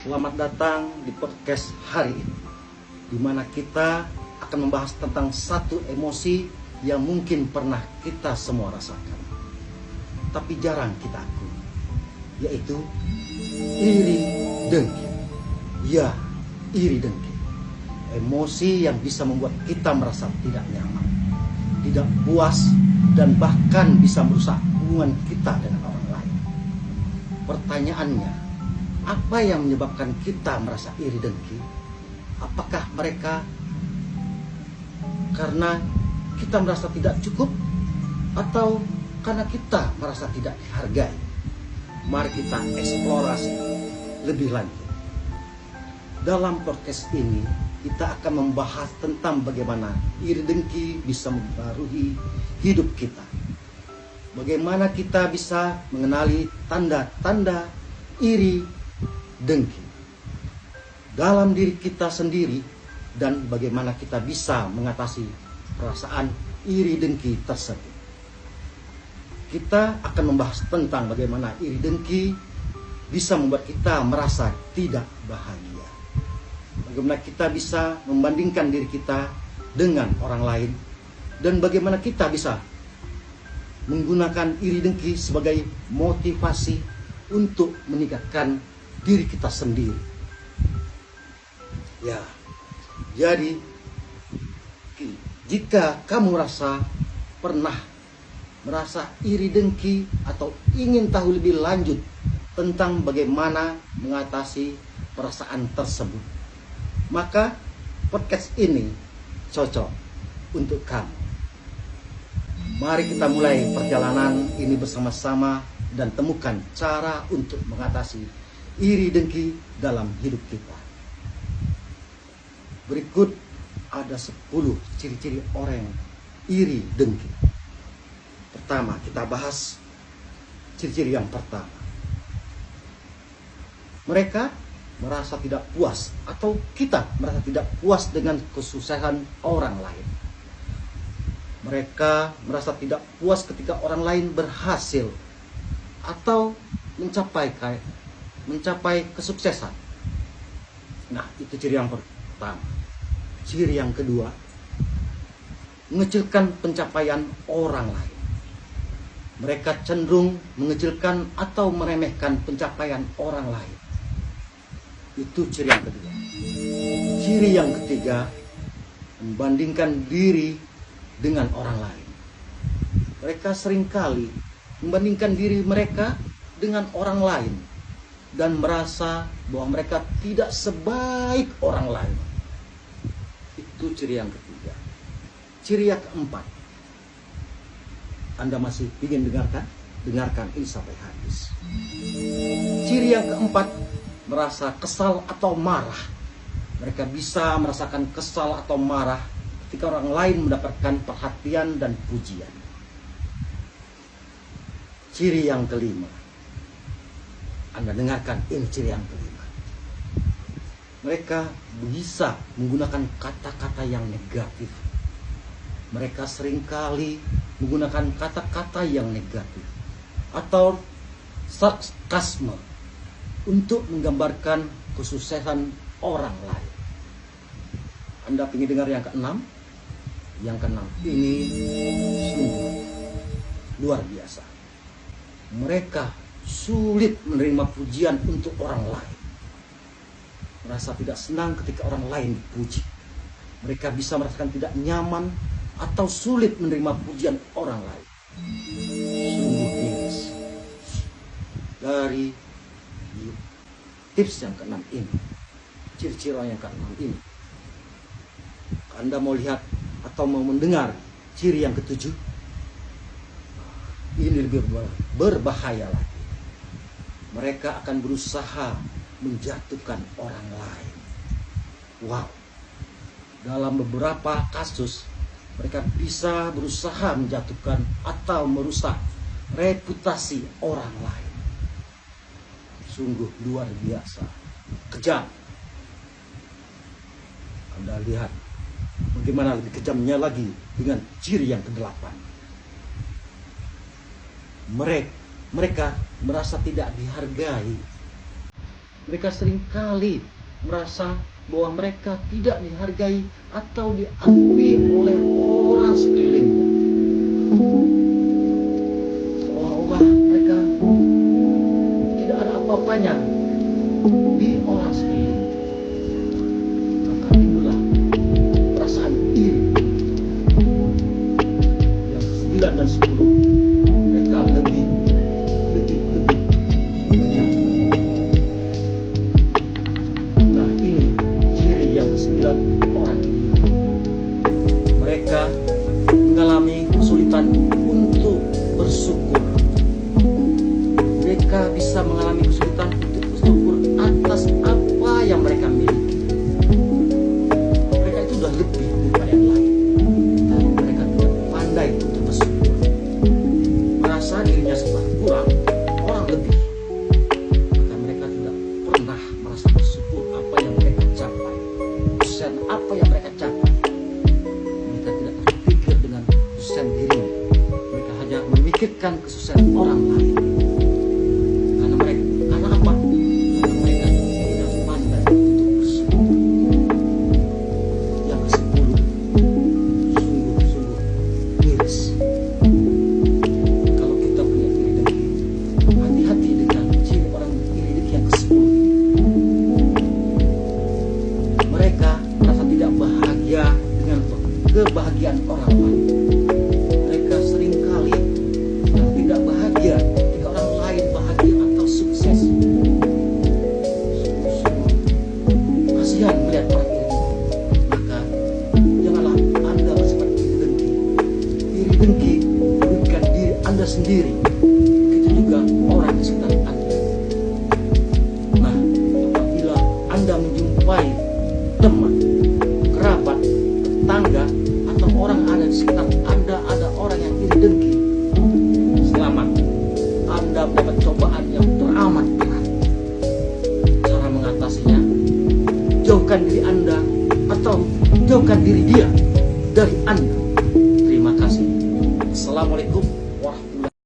Selamat datang di podcast hari ini, di mana kita akan membahas tentang satu emosi yang mungkin pernah kita semua rasakan, tapi jarang kita akui, yaitu iri dengki. Ya, iri dengki. Emosi yang bisa membuat kita merasa tidak nyaman, tidak puas, dan bahkan bisa merusak hubungan kita dengan orang lain. Pertanyaannya, apa yang menyebabkan kita merasa iri dengki? Apakah mereka karena kita merasa tidak cukup, atau karena kita merasa tidak dihargai? Mari kita eksplorasi lebih lanjut. Dalam podcast ini kita akan membahas tentang bagaimana iri dengki bisa mempengaruhi hidup kita. Bagaimana kita bisa mengenali tanda-tanda iri dengki dalam diri kita sendiri, dan bagaimana kita bisa mengatasi perasaan iri dengki tersebut. Kita akan membahas tentang bagaimana iri dengki bisa membuat kita merasa tidak bahagia. Bagaimana kita bisa membandingkan diri kita dengan orang lain, dan bagaimana kita bisa menggunakan iri dengki sebagai motivasi untuk meningkatkan diri kita sendiri. Ya, jadi jika kamu pernah merasa iri dengki atau ingin tahu lebih lanjut tentang bagaimana mengatasi perasaan tersebut, maka podcast ini cocok untuk kamu. Mari kita mulai perjalanan ini bersama-sama dan temukan cara untuk mengatasi iri dengki dalam hidup kita. Berikut ada 10 ciri-ciri orang iri dengki. Pertama, kita bahas ciri-ciri yang pertama. Mereka merasa tidak puas, atau kita merasa tidak puas dengan kesuksesan orang lain. Mereka merasa tidak puas ketika orang lain berhasil atau mencapai kesuksesan. Nah, itu ciri yang pertama. Ciri yang kedua, mengecilkan pencapaian orang lain. Mereka cenderung mengecilkan atau meremehkan pencapaian orang lain. Itu ciri yang kedua. Ciri yang ketiga, membandingkan diri dengan orang lain. Mereka seringkali membandingkan diri mereka dengan orang lain dan merasa bahwa mereka tidak sebaik orang lain. Itu ciri yang ketiga. Ciri yang keempat. Anda masih ingin dengarkan? Dengarkan ini sampai habis. Ciri yang keempat, merasa kesal atau marah. Mereka bisa merasakan kesal atau marah ketika orang lain mendapatkan perhatian dan pujian. Ciri yang kelima. Anda dengarkan ini ciri yang kelima. Mereka bisa menggunakan kata-kata yang negatif. Mereka seringkali menggunakan kata-kata yang negatif atau sarkasme untuk menggambarkan kesuksesan orang lain. Anda ingin dengar yang keenam? Yang keenam ini sungguh luar biasa. Mereka sulit menerima pujian untuk orang lain. Merasa tidak senang ketika orang lain dipuji. Mereka bisa merasakan tidak nyaman atau sulit menerima pujian orang lain. Sungguh miris. Dari tips yang keenam ini, ciri-ciri yang keenam ini, Anda mau lihat atau mau mendengar ciri yang ketujuh? Ini lebih berbahaya lagi. Mereka akan berusaha menjatuhkan orang lain. Wow. Dalam beberapa kasus, mereka bisa berusaha menjatuhkan atau merusak reputasi orang lain. Sungguh luar biasa. Kejam. Anda lihat bagaimana lebih kejamnya lagi dengan ciri yang kedelapan. Mereka merasa tidak dihargai Mereka seringkali merasa bahwa mereka tidak dihargai atau diakui oleh orang sekelilingnya. Seolah-olah mereka tidak ada apa-apanya di orang sekeliling. Maka itulah perasaan iri. Yang 9 dan 10, mereka lebih banyak. Nah, ini ciri yang 9 orang. Mereka mengalami kesulitan untuk bersyukur. Mereka bisa mengalami kesulitan untuk bersyukur atas apa yang mereka miliki. Mereka itu sudah lebih daripada yang lain, tapi mereka tidak pandai untuk bersyukur. Merasa dirinya sebelah kurang, orang lebih. Maka mereka tidak pernah merasa bersyukur apa yang mereka capai, kesuksesan apa yang mereka capai. Mereka tidak berpikir dengan kesuksesan dirinya. Mereka hanya memikirkan kesuksesan orang lain. Karena apa? Karena mereka tidak pandai untuk bersyukur. Yang ke-10, sungguh-sungguh miris. Kalau kita punya iri dengki, hati-hati dengan ciri orang iri dengki yang ke-10. Mereka merasa tidak bahagia dengan kebahagiaan orang lain. Mereka seringkali tidak bahagia jika orang lain bahagia atau sukses. Kasihan melihat orang iri dengki. Maka janganlah Anda bersifat iri dengki. Iri dengki bukan diri Anda sendiri, begitu juga orang di sekitar Anda. Nah, apabila Anda menjumpai teman, kerabat, tetangga, atau orang ada di sekitar Anda, ada orang yang iri dengki, selamat. Anda mendapat cobaan yang teramat berat. Cara mengatasinya, jauhkan diri Anda atau jauhkan diri dia dari Anda. Terima kasih. Assalamualaikum